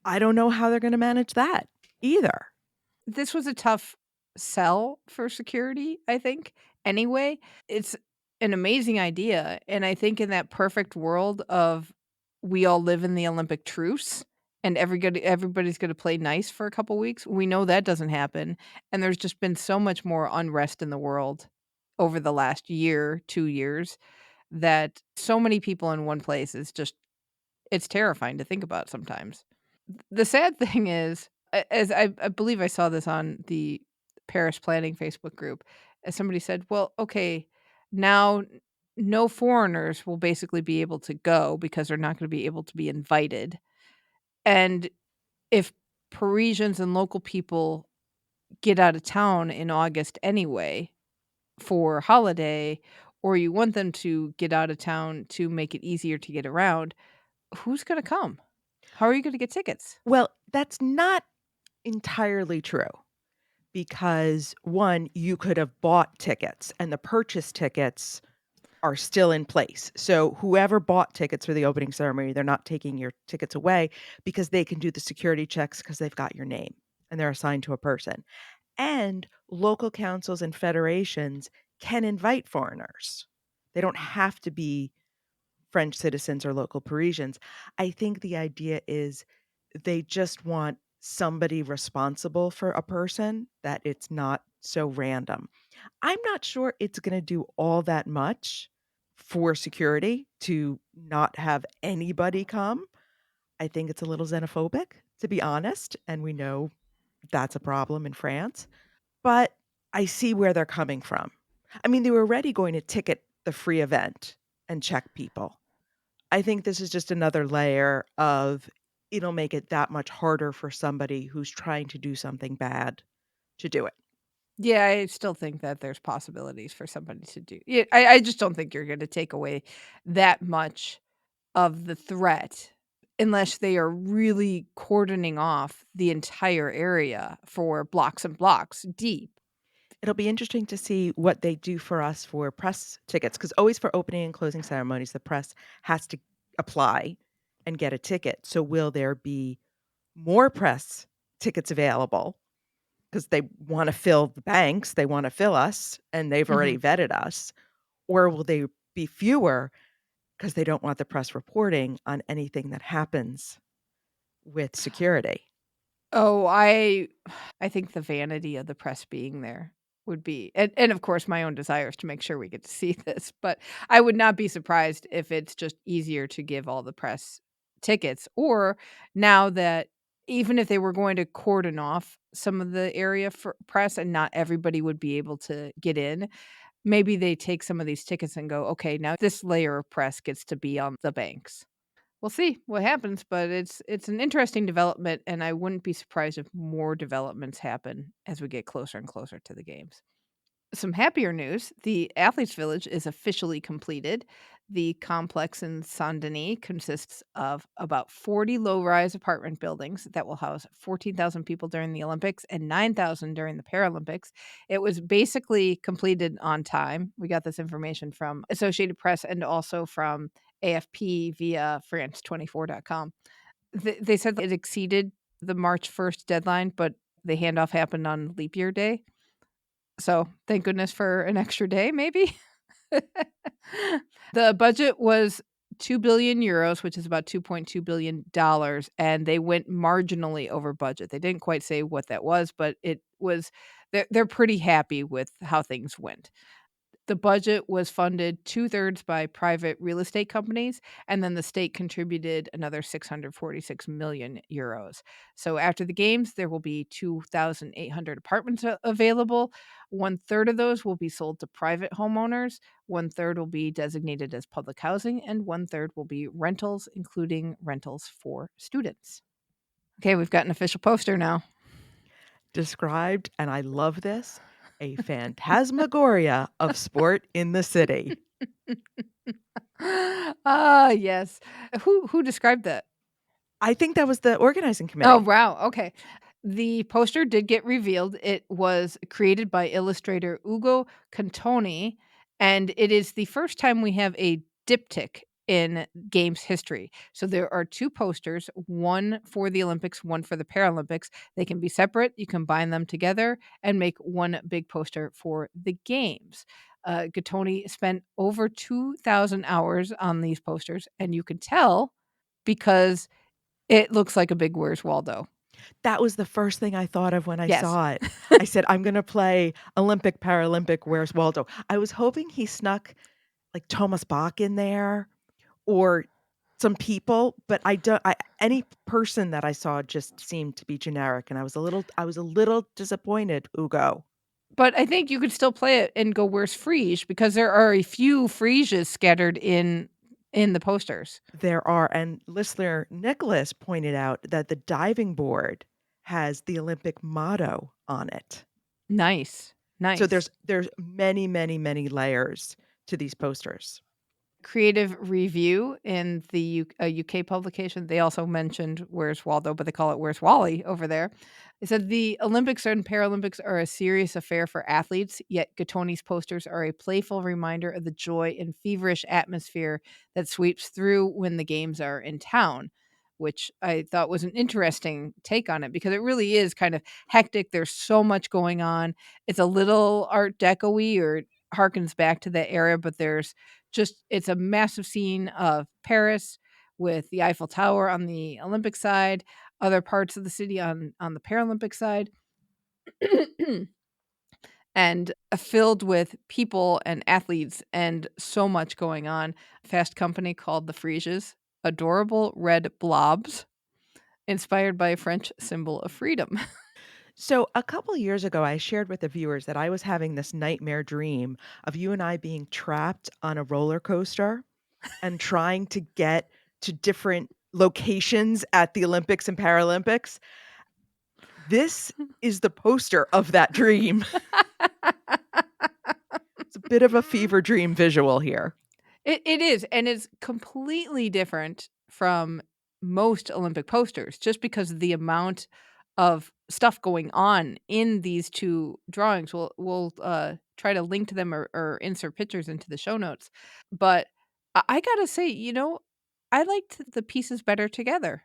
I don't know how they're going to manage that either. This was a tough sell for security, I think. Anyway, it's an amazing idea. And I think in that perfect world of we all live in the Olympic truce and everybody's going to play nice for a couple weeks, we know that doesn't happen. And there's just been so much more unrest in the world over the last year, 2 years, that so many people in one place is just, it's terrifying to think about sometimes. The sad thing is, as I believe I saw this on the Paris Planning Facebook group, as somebody said, well, okay, now no foreigners will basically be able to go because they're not going to be able to be invited. And if Parisians and local people get out of town in August anyway for holiday, or you want them to get out of town to make it easier to get around, who's going to come? How are you going to get tickets? Well, that's not entirely true because one, you could have bought tickets and the purchase tickets are still in place. So whoever bought tickets for the opening ceremony, they're not taking your tickets away because they can do the security checks because they've got your name and they're assigned to a person. And local councils and federations can invite foreigners. They don't have to be French citizens or local Parisians. I think the idea is they just want somebody responsible for a person, that it's not so random. I'm not sure it's going to do all that much for security to not have anybody come. I think it's a little xenophobic, to be honest, and we know that's a problem in France. But I see where they're coming from. I mean, they were already going to ticket the free event and check people. I think this is just another layer of it'll make it that much harder for somebody who's trying to do something bad to do it. Yeah, I still think that there's possibilities for somebody to do. Yeah, I just don't think you're going to take away that much of the threat unless they are really cordoning off the entire area for blocks and blocks deep. It'll be interesting to see what they do for us for press tickets, because always for opening and closing ceremonies, the press has to apply and get a ticket. So will there be more press tickets available? Because they want to fill the banks, they want to fill us, and they've already vetted us. Or will they be fewer because they don't want the press reporting on anything that happens with security? Oh, I think the vanity of the press being there would be, and of course my own desires to make sure we get to see this, but I would not be surprised if it's just easier to give all the press tickets, or now that even if they were going to cordon off some of the area for press and not everybody would be able to get in, maybe they take some of these tickets and go, okay, now this layer of press gets to be on the banks. We'll see what happens, but it's an interesting development, and I wouldn't be surprised if more developments happen as we get closer and closer to the games. Some happier news, the Athletes Village is officially completed. The complex in Saint-Denis consists of about 40 low-rise apartment buildings that will house 14,000 people during the Olympics and 9,000 during the Paralympics. It was basically completed on time. We got this information from Associated Press and also from AFP via France24.com. They said it exceeded the March 1st deadline, but the handoff happened on leap year day. So thank goodness for an extra day, maybe. The budget was 2 billion euros, which is about $2.2 billion, and they went marginally over budget. They didn't quite say what that was, but it was, they're pretty happy with how things went. The budget was funded 2/3 by private real estate companies, and then the state contributed another 646 million euros. So after the games, there will be 2,800 apartments available. 1/3 of those will be sold to private homeowners, 1/3 will be designated as public housing, and 1/3 will be rentals, including rentals for students. Okay, we've got an official poster now. Described, and I love this, a phantasmagoria of sport in the city. Ah, yes. Who described that? I think that was the organizing Oh, committee. wow, okay. The poster did get revealed. It was created by illustrator Ugo Cantoni, and it is the first time we have a diptych in games history. So there are 2 posters, one for the Olympics, one for the Paralympics. They can be separate. You can bind them together and make one big poster for the games. Gattoni spent over 2,000 hours on these posters, and you can tell because it looks like a big Where's Waldo. That was the first thing I thought of when I Yes. saw it. I said, "I'm gonna play Olympic, Paralympic, Where's Waldo?" I was hoping he snuck, like, Thomas Bach in there or some people, but any person that I saw just seemed to be generic, and I was a little disappointed, Ugo. But I think you could still play it and go, "Where's Frege?" Because there are a few Freges scattered in the posters. There are, and listener Nicholas pointed out that the diving board has the Olympic motto on it. Nice. Nice. So there's many, many, many layers to these posters. Creative Review in the UK publication, they also mentioned Where's Waldo, but they call it Where's Wally over there. They said the Olympics and Paralympics are a serious affair for athletes, yet Gattoni's posters are a playful reminder of the joy and feverish atmosphere that sweeps through when the games are in town, which I thought was an interesting take on it because it really is kind of hectic. There's so much going on. It's a little Art Deco-y or harkens back to that era, but it's a massive scene of Paris with the Eiffel Tower on the Olympic side, other parts of the city on the Paralympic side. and filled with people and athletes and so much going on. Fast Company called the Frieses adorable red blobs, inspired by a French symbol of freedom. So, a couple years ago, I shared with the viewers that I was having this nightmare dream of you and I being trapped on a roller coaster and trying to get to different locations at the Olympics and Paralympics. This is the poster of that dream. It's a bit of a fever dream visual here. It is, and it's completely different from most Olympic posters just because of the amount of stuff going on in these 2 drawings. We'll try to link to them or insert pictures into the show notes. But I gotta say, I liked the pieces better together.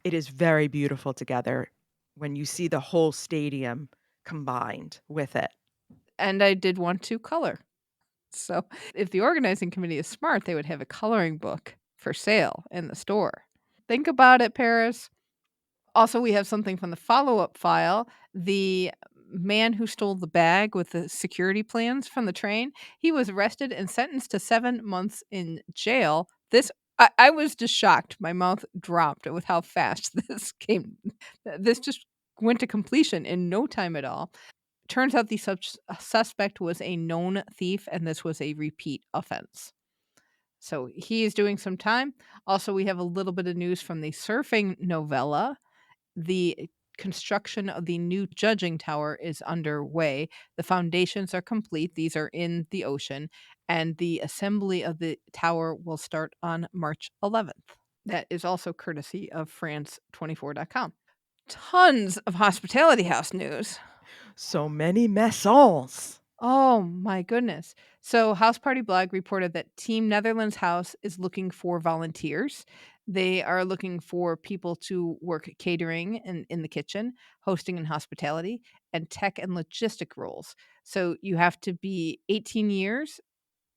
It is very beautiful together when you see the whole stadium combined with it. And I did want to color. So if the organizing committee is smart, they would have a coloring book for sale in the store. Think about it, Paris. Also, we have something from the follow-up file. The man who stole the bag with the security plans from the train, he was arrested and sentenced to 7 months in jail. I was just shocked. My mouth dropped with how fast this came. This just went to completion in no time at all. Turns out the suspect was a known thief, and this was a repeat offense. So he is doing some time. Also, we have a little bit of news from the surfing novella. The construction of the new judging tower is underway. The foundations are complete. These are in the ocean, and the assembly of the tower will start on March 11th. That is also courtesy of France24.com. Tons of hospitality house news. So many maisons. Oh my goodness. So, House Party Blog reported that Team Netherlands House is looking for volunteers. They are looking for people to work catering and in the kitchen, hosting and hospitality, and tech and logistic roles. So, you have to be 18 years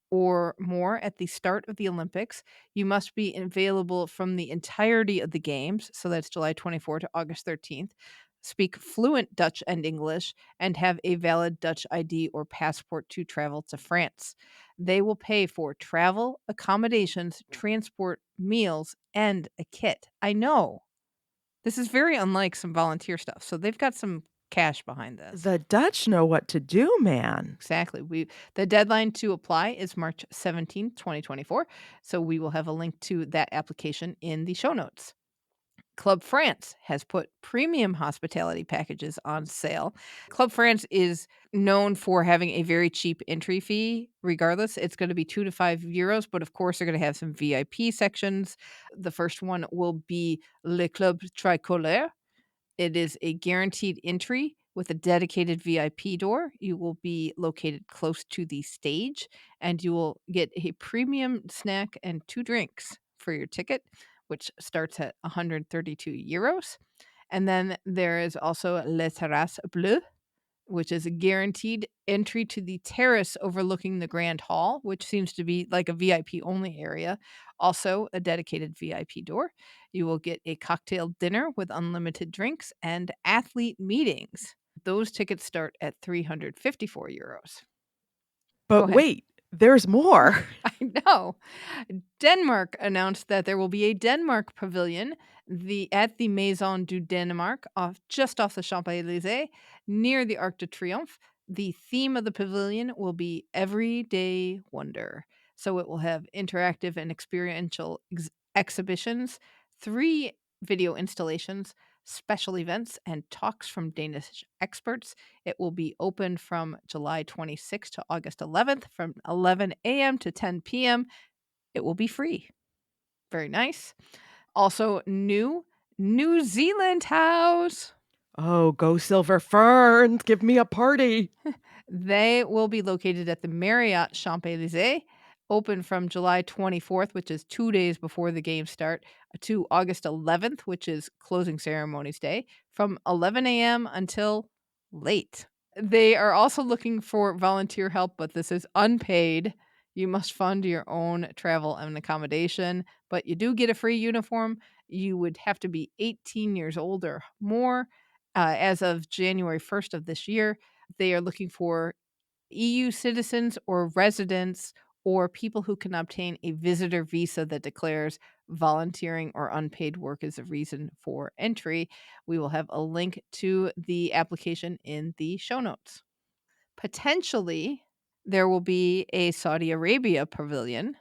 or more at the start of the Olympics. You must be available from the entirety of the games, so that's July 24th to August 13th. Speak fluent Dutch and English, and have a valid Dutch ID or passport to travel to France. They will pay for travel, accommodations, transport, meals, and a kit. I know. This is very unlike some volunteer stuff, so they've got some cash behind this. The Dutch know what to do, man. Exactly. The deadline to apply is March 17th, 2024. So we will have a link to that application in the show notes. Club France has put premium hospitality packages on sale. Club France is known for having a very cheap entry fee. Regardless, it's going to be 2 to 5 euros, but of course, they're going to have some VIP sections. The first one will be Le Club Tricolore. It is a guaranteed entry with a dedicated VIP door. You will be located close to the stage, and you will get a premium snack and 2 drinks for your ticket, which starts at 132 euros. And then there is also Le Terrasse Bleu, which is a guaranteed entry to the terrace overlooking the Grand Hall, which seems to be like a VIP only area. Also, a dedicated VIP door. You will get a cocktail dinner with unlimited drinks and athlete meetings. Those tickets start at 354 euros. But ahead. wait, there's more. I know. Denmark announced that there will be a Denmark pavilion at the Maison du Danemark, just off the Champs-Élysées, near the Arc de Triomphe. The theme of the pavilion will be Everyday Wonder. So it will have interactive and experiential exhibitions, 3 video installations, special events, and talks from Danish experts. It will be open from July 26th to August 11th from 11 a.m. to 10 p.m. It will be free. Very nice. Also, New Zealand House. Oh, go Silver Ferns. Give me a party. They will be located at the Marriott Champs-Élysées, open from July 24th, which is 2 days before the games start, to August 11th, which is closing ceremonies day, from 11 a.m. until late. They are also looking for volunteer help, but this is unpaid. You must fund your own travel and accommodation, but you do get a free uniform. You would have to be 18 years old or more as of January 1st of this year. They are looking for EU citizens or residents or people who can obtain a visitor visa that declares volunteering or unpaid work as a reason for entry. We will have a link to the application in the show notes. Potentially, there will be a Saudi Arabia pavilion.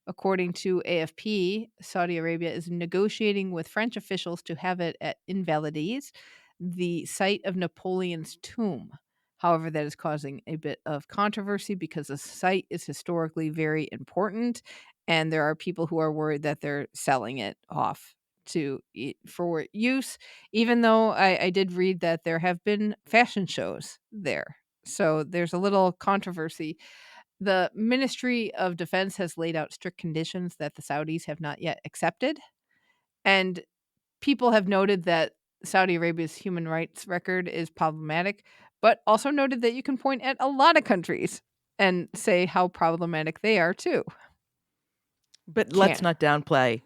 According to AFP, Saudi Arabia is negotiating with French officials to have it at Invalides, the site of Napoleon's tomb. However, that is causing a bit of controversy because the site is historically very important, and there are people who are worried that they're selling it off for use, even though I did read that there have been fashion shows there. So there's a little controversy. The Ministry of Defense has laid out strict conditions that the Saudis have not yet accepted. And people have noted that Saudi Arabia's human rights record is problematic, but also noted that you can point at a lot of countries and say how problematic they are too. But let's not downplay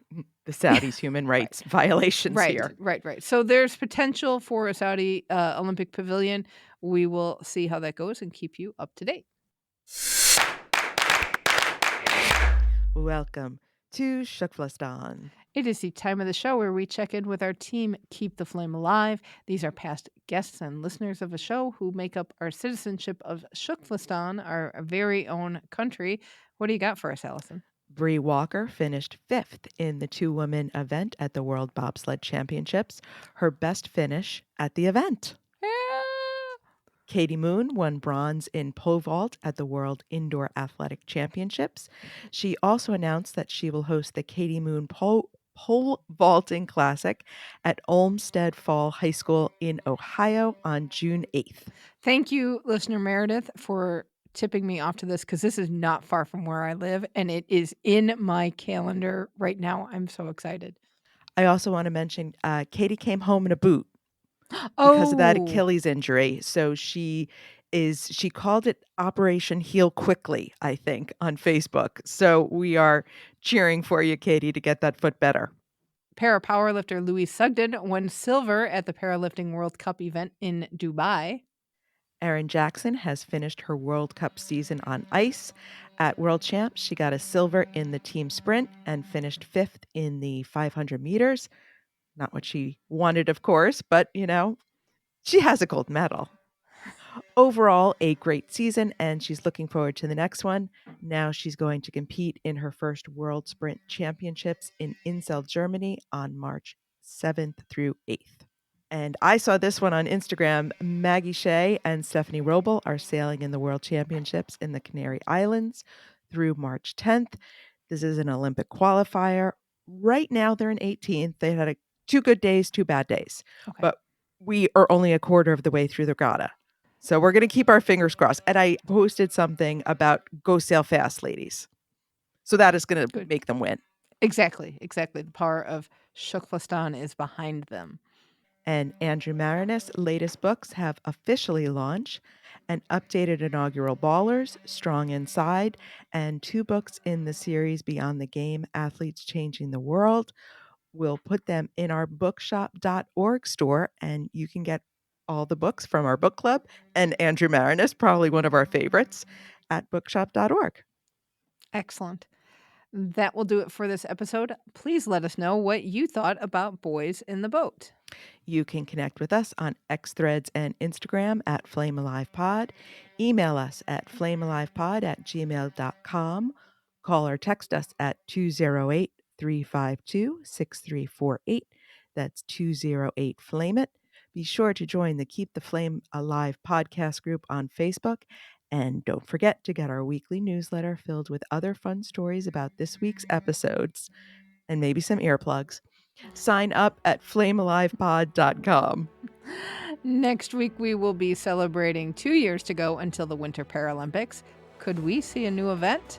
the Saudis' human rights violations here. Right. So there's potential for a Saudi Olympic pavilion. We will see how that goes and keep you up to date. Welcome to TKFLASTAN. It is the time of the show where we check in with our team, Keep the Flame Alive. These are past guests and listeners of the show who make up our citizenship of TKFLASTAN, our very own country. What do you got for us, Allison? Bree Walker finished 5th in the two-woman event at the World Bobsled Championships, her best finish at the event. Katie Moon won bronze in pole vault at the World Indoor Athletic Championships. She also announced that she will host the Katie Moon Pole Vaulting Classic at Olmsted Fall High School in Ohio on June 8th. Thank you, listener Meredith, for tipping me off to this, because this is not far from where I live, and it is in my calendar right now. I'm so excited. I also want to mention Katie came home in a boot. Because of that Achilles injury. So she called it Operation Heal Quickly, I think, on Facebook. So we are cheering for you, Katie, to get that foot better. Para-powerlifter Louise Sugden won silver at the Paralifting World Cup event in Dubai. Erin Jackson has finished her World Cup season on ice. At World Champs, she got a silver in the team sprint and finished 5th in the 500 meters. Not what she wanted, of course, but, she has a gold medal. Overall, a great season, and she's looking forward to the next one. Now she's going to compete in her first World Sprint Championships in Insel, Germany on March 7th through 8th. And I saw this one on Instagram. Maggie Shea and Stephanie Roble are sailing in the World Championships in the Canary Islands through March 10th. This is an Olympic qualifier. Right now, they're in 18th. They had 2 good days, 2 bad days. Okay. But we are only a quarter of the way through the regatta. So we're going to keep our fingers crossed. And I posted something about go sail fast, ladies. So that is going to make them win. Exactly. The power of TKFLASTAN is behind them. And Andrew Marinis' latest books have officially launched. An updated inaugural Ballers, Strong Inside, and 2 books in the series Beyond the Game, Athletes Changing the World. We'll put them in our bookshop.org store, and you can get all the books from our book club and Andrew Marinis, probably one of our favorites, at bookshop.org. Excellent. That will do it for this episode. Please let us know what you thought about Boys in the Boat. You can connect with us on X Threads and Instagram at FlameAlivePod. Email us at flamealivepod@gmail.com. Call or text us at 208-352-6348. That's 208-FLAME-IT. Be sure to join the Keep the Flame Alive podcast group on Facebook. And don't forget to get our weekly newsletter filled with other fun stories about this week's episodes and maybe some earplugs. Sign up at flamealivepod.com. Next week, we will be celebrating 2 years to go until the Winter Paralympics. Could we see a new event?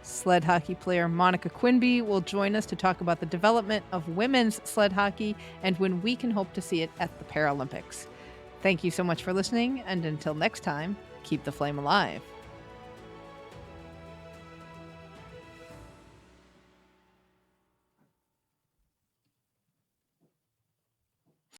Sled hockey player Monica Quinby will join us to talk about the development of women's sled hockey and when we can hope to see it at the Paralympics. Thank you so much for listening, and until next time, keep the flame alive.